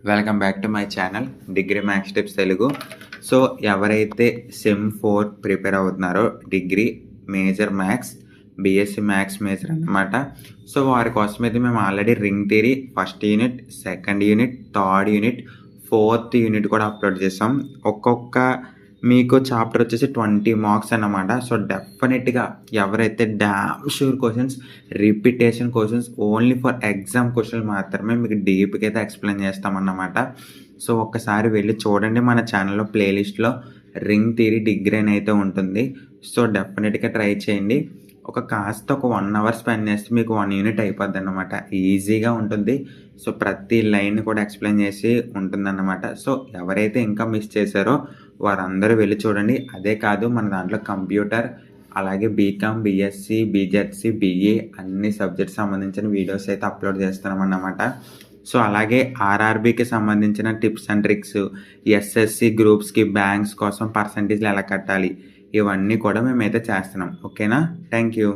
Welcome back to my channel degree maths tips Telugu. So ఎవరైతే sem 4 prepare అవుతున్నారో degree major maths BSc maths major అన్నమాట. So వారి కోసం అయితే మేము already ring theory first unit, second unit, third unit, fourth unit కూడా upload చేసాం. ఒక్కొక్క మీకు చాప్టర్ వచ్చేసి 20 మార్క్స్ అన్నమాట. సో డెఫినెట్గా ఎవరైతే damn sure questions, repetition questions, only for exam questions మాత్రమే మీకు డీప్గా అయితే ఎక్స్ప్లెయిన్ చేస్తామన్నమాట. సో ఒక్కసారి వెళ్ళి చూడండి, మన ఛానల్లో ప్లేలిస్ట్లో రింగ్ థియరీ డిగ్రీ అని అయితే ఉంటుంది. సో డెఫినెట్గా ట్రై చేయండి. కాస్త ఒక 1 అవర్ స్పెండ్ చేస్తే మీకు 1 యూనిట్ అయిపోద్ది అన్నమాట. ఈజీగా ఉంటుంది. సో ప్రతి లైన్ కూడా ఎక్స్ప్లెయిన్ చేసి ఉంటుందన్నమాట. సో ఎవరైతే ఇంకా మిస్ చేశారో వారందరూ వెళ్ళి చూడండి. అదే కాదు, మన దాంట్లో కంప్యూటర్, అలాగే బీకామ్, బీఎస్సీ, బీజెడ్సీ, బీఏ అన్ని సబ్జెక్ట్స్ సంబంధించిన వీడియోస్ అయితే అప్లోడ్ చేస్తున్నామన్నమాట. సో అలాగే ఆర్ఆర్బీకి సంబంధించిన టిప్స్ అండ్ ట్రిక్స్, ఎస్ఎస్సి గ్రూప్స్కి, బ్యాంక్స్ కోసం పర్సంటేజ్లు ఎలా కట్టాలి, ఇవన్నీ కూడా మేమైతే చేస్తున్నాం. ఓకేనా? Thank you.